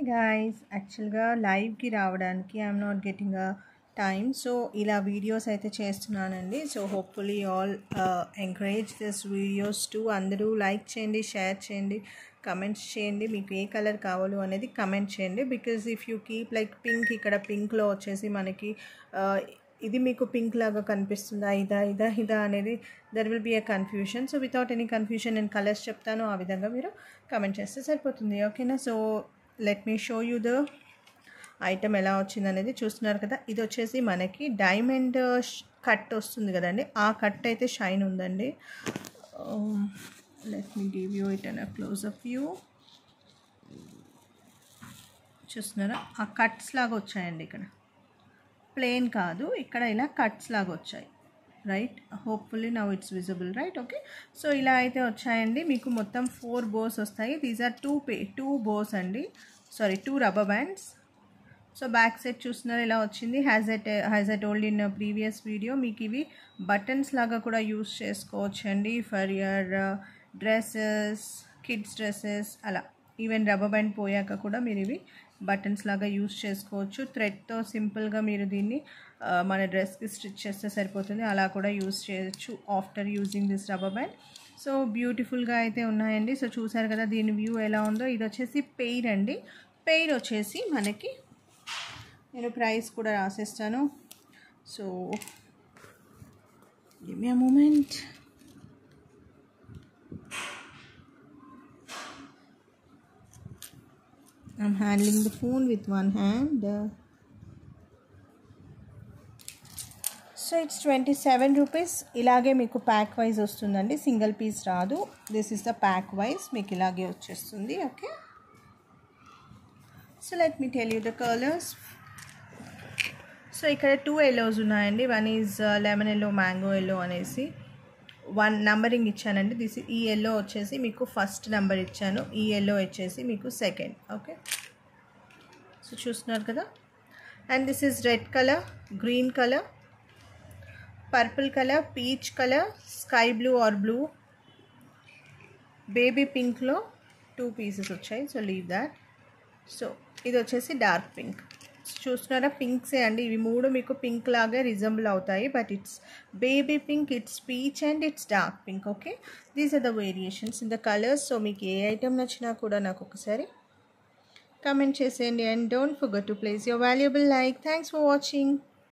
Guys యాక్చువల్గా లైవ్కి రావడానికి I'm not getting a time. So ఇలా వీడియోస్ అయితే చేస్తున్నానండి. So hopefully all encourage this videos to. అందరూ లైక్ చేయండి, షేర్ చేయండి, కమెంట్స్ చేయండి. మీకు ఏ కలర్ కావాలో అనేది కమెంట్ చేయండి. Because if you keep like pink, ఇక్కడ పింక్లో వచ్చేసి మనకి ఇది మీకు పింక్ లాగా కనిపిస్తుందా, ఇదా అనేది there will be a confusion. So without any confusion నేను కలర్స్ చెప్తాను, ఆ విధంగా మీరు కమెంట్ చేస్తే సరిపోతుంది. ఓకేనా? So let me show you the item ఎలా వచ్చింది అనేది. చూస్తున్నారు కదా, ఇది వచ్చేసి మనకి డైమండ్ కట్ వస్తుంది కదండి, ఆ కట్ అయితే షైన్ ఉందండి. Let me give you it on a close up view. చూస్తున్నారా, ఆ కట్స్ లాగా వచ్చాయండి. ఇక్కడ ప్లెయిన్ కాదు, ఇక్కడ ఇలా కట్స్ లాగా వచ్చాయి. Right, hopefully now it's visible. Right, okay. So ఇలా అయితే వచ్చాయండి. మీకు మొత్తం 4 బోస్ వస్తాయి. దీస్ ఆర్ 2 బోస్ అండి, sorry 2 rubber bands. So back side చూస్తున్నారు ఇలా వచ్చింది. Has I told in previous video, మీకు ఇవి బటన్స్ లాగా కూడా యూస్ చేసుకోవచ్చు అండి for your dresses, kids dresses అలా. ఈవెన్ రబ్బర్ బ్యాండ్ పోయాక కూడా మీరు ఇవి బటన్స్ లాగా యూస్ చేసుకోవచ్చు. థ్రెడ్తో సింపుల్గా మీరు దీన్ని మన డ్రెస్కి స్టిచ్ చేస్తే సరిపోతుంది. అలా కూడా యూస్ చేయొచ్చు after using this rubber band. So బ్యూటిఫుల్గా అయితే ఉన్నాయండి. సో చూసారు కదా దీని వ్యూ ఎలా ఉందో. ఇది వచ్చేసి పెయిర్ అండి. పెయిర్ వచ్చేసి మనకి, నేను ప్రైస్ కూడా రాసేస్తాను. So give me a moment. I'm handling the phone with one hand. So it's 27 rupees. ఇలాగే మీకు ప్యాక్ వైజ్ వస్తుందండి, సింగిల్ పీస్ రాదు. This is the pack wise, మీకు ఇలాగే వచ్చేస్తుంది. Okay, so let me tell you the colours. So ఇక్కడ 2 yellows ఉన్నాయండి. One is lemon yellow, mango yellow అనేసి 1 నంబరింగ్ ఇచ్చానండి. ఈ ఎల్లో వచ్చేసి మీకు ఫస్ట్ నెంబర్ ఇచ్చాను, ఈ ఎల్లో వచ్చేసి మీకు సెకండ్. ఓకే, సో చూస్తున్నారు కదా. And this is red colour, green colour, purple colour, peach colour, sky blue or blue, baby పింక్లో 2 పీసెస్ వచ్చాయి. So leave that. సో ఇది వచ్చేసి డార్క్ పింక్. చూస్తున్నారా, పింక్సే అండి ఇవి 3 మీకు పింక్ లాగే రిజంబుల్ అవుతాయి. But it's baby pink, it's peach and it's dark pink. Okay, these are the variations in the colours. So మీకు ఏ ఐటమ్ నచ్చినా కూడా నాకు ఒకసారి కమెంట్ చేసేయండి. And don't forget to place your valuable like. Thanks for watching.